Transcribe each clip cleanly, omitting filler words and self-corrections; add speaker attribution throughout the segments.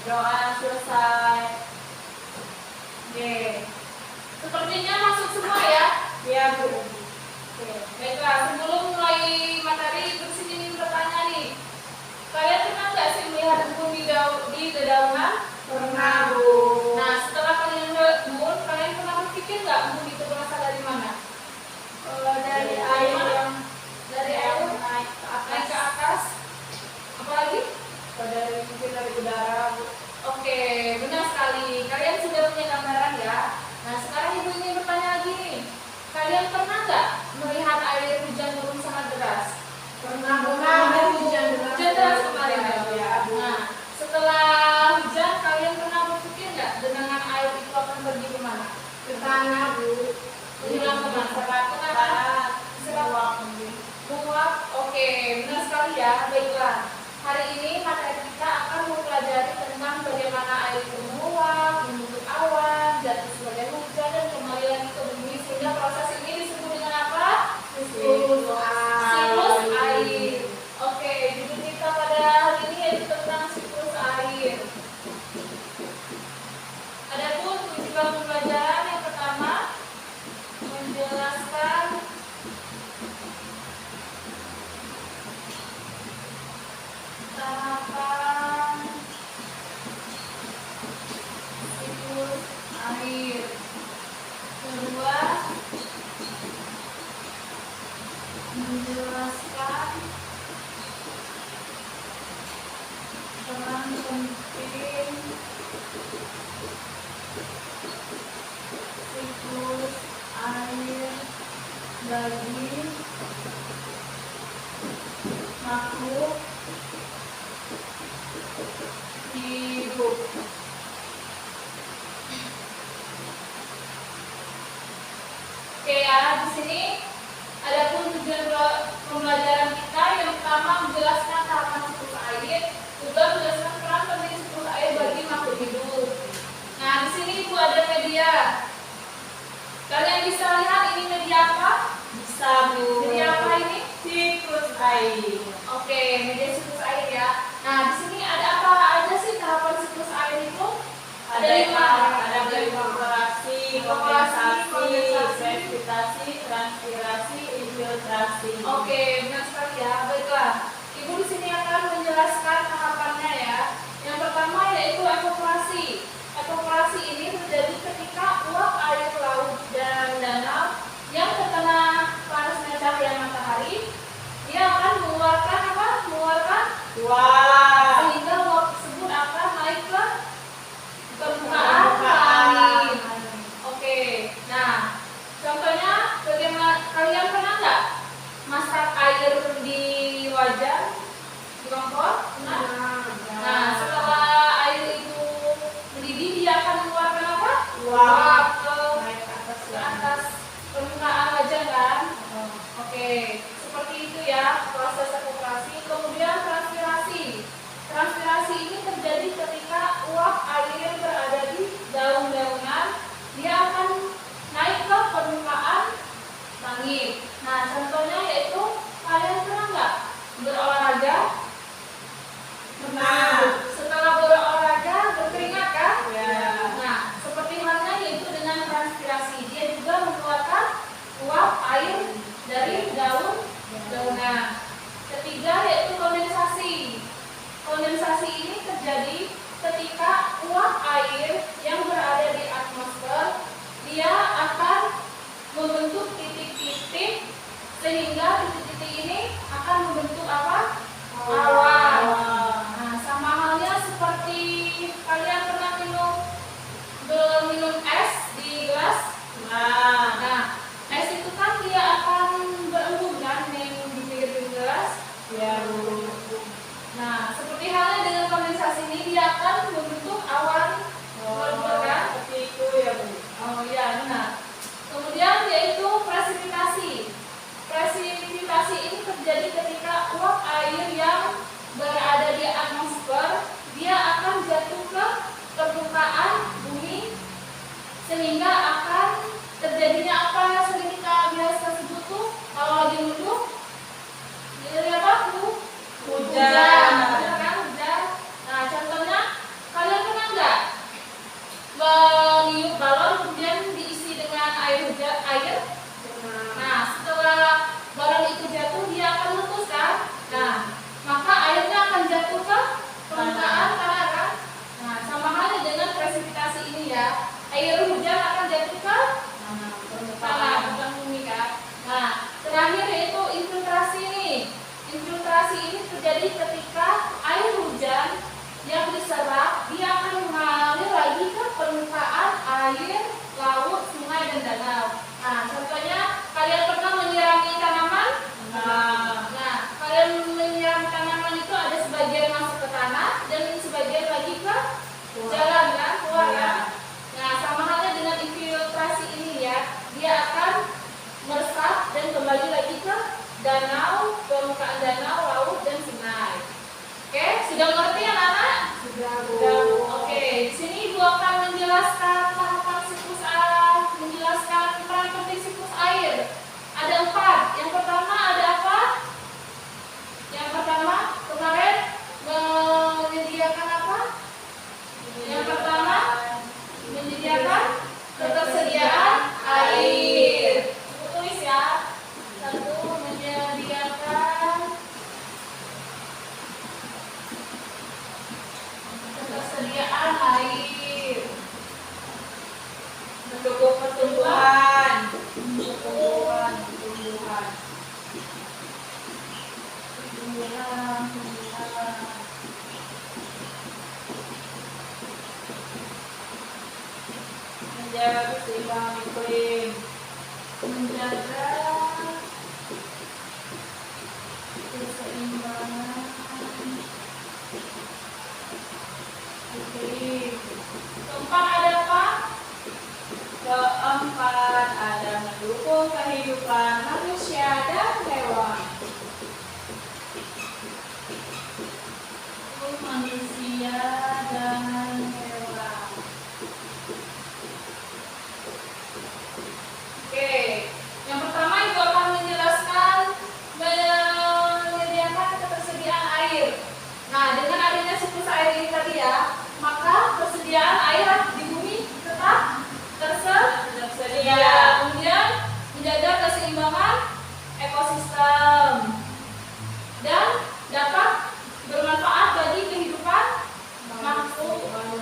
Speaker 1: Doa selesai. Oke. Sepertinya masuk semua ya?
Speaker 2: Iya, Bu.
Speaker 1: Oke. Baiklah, sebelum mulai materi, Ibu sini bertanya nih. Kalian pernah nggak sih melihat embun di dedaunan?
Speaker 2: Pernah, Bu.
Speaker 1: Nah, setelah kalian melihat embun, kalian pernah berpikir nggak embun itu berasal dari mana?
Speaker 2: Dari air yang
Speaker 1: Dari air
Speaker 2: naik ke
Speaker 1: naik ke
Speaker 2: atas.
Speaker 1: atas. Apa lagi?
Speaker 2: Mungkin dari udara, Bu.
Speaker 1: Oke, benar sekali. Kalian sudah punya gambaran ya. Nah, sekarang Ibu ingin bertanya lagi nih. Kalian pernah nggak melihat air hujan turun sangat deras?
Speaker 2: Pernah hujan
Speaker 1: Deras kemarin
Speaker 2: ya, Bu.
Speaker 1: Nah, setelah hujan, kalian pernah berpikir nggak genangan air itu akan pergi kemana?
Speaker 2: Ke tanah, Bu.
Speaker 1: Hilang kemana? Kenapa? Menguap. Oke, benar sekali ya. Baiklah. Hari ini materi kita akan mempelajari tentang bagaimana air itu menguap, membentuk awan, jatuh sebagai hujan, dan kembali lagi ke bumi. Sehingga proses ini disebut dengan apa? Siklus air. Oke, judul kita pada hari ini yaitu tentang siklus air. Adapun tujuan pembelajaran yang pertama menjelaskan tahapan siklus air. Kedua, menjelaskan peran penting siklus air bagi makhluk hidup. Oke ya, di sini adapun tujuan pembelajaran kita yang pertama menjelaskan tahapan siklus air, juga menjelaskan peran penting siklus air bagi makhluk hidup. Nah, di sini Ibu ada media. Kalian bisa lihat ini media apa?
Speaker 2: Bisa, Bu.
Speaker 1: Media apa ini?
Speaker 2: Siklus air.
Speaker 1: Oke, media siklus air ya. Nah, di sini ada apa aja sih tahapan siklus air itu? Ada 5.
Speaker 2: Ada evaporasi,
Speaker 1: Evaporasi,
Speaker 2: kondensasi, presipitasi, transpirasi, infiltrasi.
Speaker 1: Oke, benar sekali ya. Baiklah, Ibu di sini akan menjelaskan tahapannya ya. Yang pertama yaitu evaporasi. Evaporasi ini terjadi ketika uap air laut dan danau yang terkena panasnya cahaya matahari, dia akan mengeluarkan apa? Mengeluarkan
Speaker 2: Wah.
Speaker 1: sehingga uap tersebut akan naik ke permukaan langit. Oke, nah contohnya bagaimana? Kalian pernah nggak masak air di wajan, di kompor? Nah, setelah air itu mendidih, dia akan mengeluarkan apa? Uap ke atas permukaan wajan kan? Oke, seperti itu ya proses evaporasi. Kemudian transpirasi. Transpirasi ini terjadi ketika uap air yang berada di daun-daunan, dia akan naik ke permukaan langit. Nah, contohnya yaitu kalian pernah nggak berolahraga?
Speaker 2: Pernah.
Speaker 1: Setelah berolahraga berkeringat kan?
Speaker 2: Ya.
Speaker 1: Nah, seperti halnya yaitu dengan transpirasi, dia juga mengeluarkan uap air dari daun-daunan. Ketiga yaitu kondensasi. Kondensasi ini terjadi ketika uap air yang berada di atmosfer, dia akan membentuk titik-titik, sehingga titik-titik ini akan membentuk apa? Awan. Nah, sama halnya seperti kalian pernah minum es di gelas. Nah, es itu kan dia akan berembun kan di pinggir gelas.
Speaker 2: Ya, Bu.
Speaker 1: Nah, seperti halnya dengan kondensasi ini, dia akan membentuk awan berbulan kan?
Speaker 2: Seperti itu ya, Bu.
Speaker 1: Oh iya, benar. Kemudian yaitu presipitasi. Presipitasi ini terjadi ketika uap air yang berada di atmosfer, dia akan jatuh ke permukaan bumi, sehingga akan terjadinya apa yang sering kita biasa sebut tuh kalau lagi mendung, jadi apa tuh?
Speaker 2: Hujan.
Speaker 1: Benar kan? Hujan. Nah, contohnya kalian Nah, maka airnya akan jatuh ke permukaan tanah kan? Nah, sama halnya dengan presipitasi ini ya. Air hujan akan jatuh ke tanah, bukan bumi kan? Nah, terakhir yaitu infiltrasi nih. Infiltrasi ini terjadi ketika air hujan yang diserap dia akan mengalir lagi ke permukaan air, laut, sungai dan danau. Nah, contohnya kalian pernah menyirami tanaman? Nah, kalian menyiram tanaman itu ada sebagian masuk ke tanah dan sebagian lagi ke jalan kan, keluar kan? Nah, sama halnya dengan infiltrasi ini ya, dia akan meresap dan kembali lagi ke danau, permukaan danau, laut dan sungai. Oke, sudah mengerti anak-anak?
Speaker 2: Sudah, Bu.
Speaker 1: Oke, di sini Ibu akan menjelaskan tahapan siklus air, menjelaskan peran penting siklus air. Ada 4. Yang pertama ada apa? Yang pertama kemarin menyediakan apa? Yang pertama menyediakan ketersediaan air. Tulis ya. Satu, menyediakan ketersediaan air.
Speaker 2: Mendukung pertumbuhan. Menjaga keseimbangan iklim.
Speaker 1: Menjaga keseimbangan iklim. Keempat ada apa?
Speaker 2: Keempat ada mendukung kehidupan manusia dan hewan.
Speaker 1: Manusia dan hewan. Oke, yang pertama Ibu akan menjelaskan menyediakan ketersediaan air. Nah, dengan adanya siklus air ini tadi ya, maka persediaan air di bumi tetap tersedia. Kemudian menjaga keseimbangan ekosistem dan dapat bermanfaat bagi kehidupan makhluk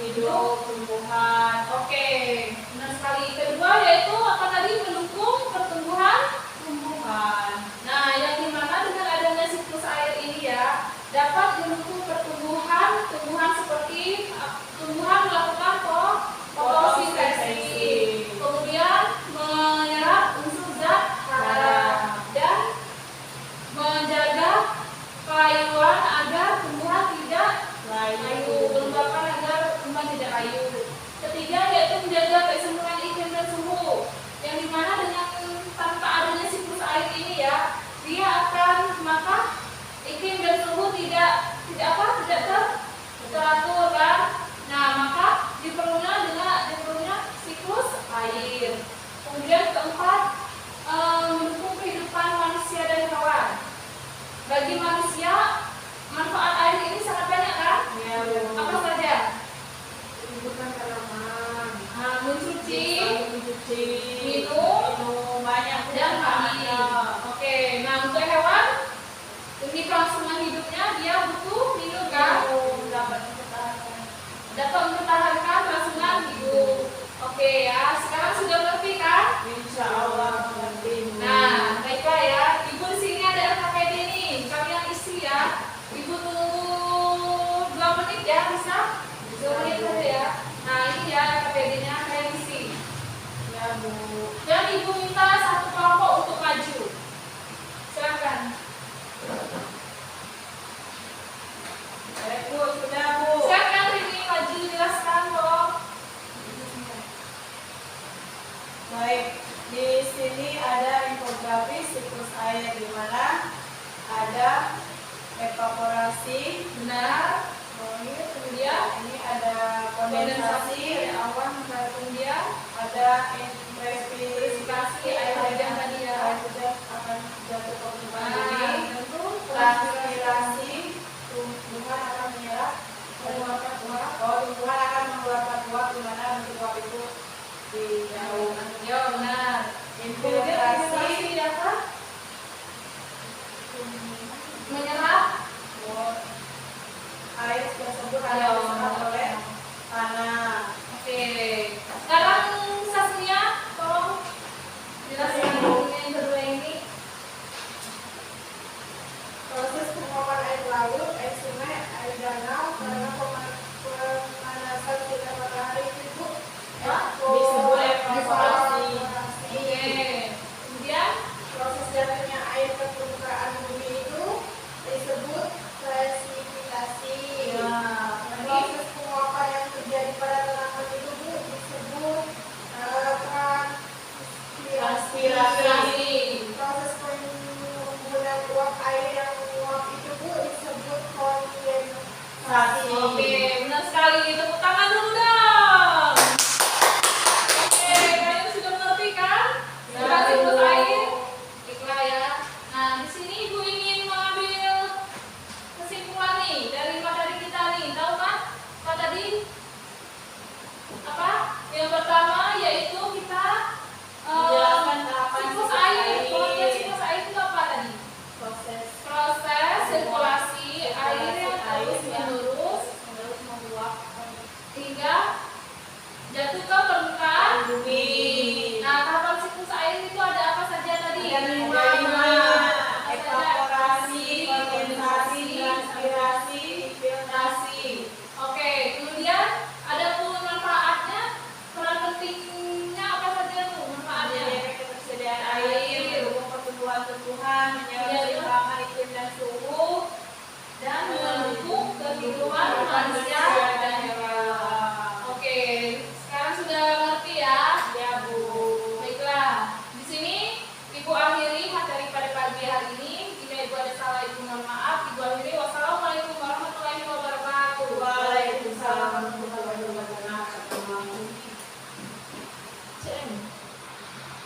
Speaker 2: hidup, tumbuhan.
Speaker 1: Oke, benar sekali. Kedua yaitu apa tadi? Mendukung pertumbuhan. Nah, yang dimana dengan adanya siklus air ini ya dapat mendukung tumbuhan seperti tumbuhan melakukan fotosintesis, kemudian menyerap unsur zat hara dan menjaga kelayuan agar tumbuhan tidak layu, melembabkan agar tumbuhan tidak layu. Ketiga yaitu menjaga keseimbangan iklim dan suhu, yang dimana dengan tanpa adanya siklus air ini ya, dia akan maka iklim dan suhu tidak teratur kan. Nah, maka diperlunya siklus air. Kemudian keempat, mendukung kehidupan manusia dan hewan. Bagi manusia, manfaat air ini sangat banyak kan?
Speaker 2: Ya, Bu.
Speaker 1: Apa saja?
Speaker 2: Bukan tanaman.
Speaker 1: Mencuci,
Speaker 2: minum banyak
Speaker 1: dan mandi. Oke, nah untuk hewan, demi kelangsungan hidupnya dia butuh minum kan? Dapat mempertahankan kelangsungan hidup. Oke ya, sekarang sudah ngerti kan?
Speaker 2: Insya Allah mengerti.
Speaker 1: Nah, baiklah ya. Ibu di sini ada RKPD nih. Kalian isi ya. Ibu tunggu 2 menit ya, bisa? 2 menit saja ya. Nah, ini ya RKPD-nya kalian isi.
Speaker 2: Ya, Bu.
Speaker 1: Dan ibu minta satu kelompok untuk maju. Silakan.
Speaker 2: Baik, Bu. Sudah, Bu.
Speaker 1: Silakan ini maju jelaskan dong.
Speaker 2: Baik, di sini Sasi.
Speaker 1: Oke, benar sekali. Tepuk tangan dulu dong. Oke, kalian sudah mengerti kan?
Speaker 2: Ya,
Speaker 1: Sudah siklus
Speaker 2: Bu.
Speaker 1: air. Baiklah ya. Nah, di sini Ibu ingin mengambil kesimpulan nih dari materi kita nih. Tahu kan? Apa tadi? Apa? Yang pertama yaitu kita
Speaker 2: Menjelaskan tahapan
Speaker 1: siklus
Speaker 2: siklus
Speaker 1: air.
Speaker 2: air.
Speaker 1: Pengertian siklus air itu apa tadi? Proses sirkulasi air yang terus menerus
Speaker 2: membuat
Speaker 1: hingga jatuh ke permukaan
Speaker 2: bumi.
Speaker 1: Nah, tahapan siklus air itu ada apa saja tadi?
Speaker 2: Ada lima.
Speaker 1: Apa saja?
Speaker 2: Evaporasi, kondensasi, transpirasi, filtrasi.
Speaker 1: Oke, kemudian ada pun manfaatnya, peran pentingnya apa saja tuh manfaatnya?
Speaker 2: Menjaga ketersediaan air, mendukung pertumbuhan tumbuhan, menjaga keseimbangan iklim dan suhu,
Speaker 1: Dan mendukung kehidupan manusia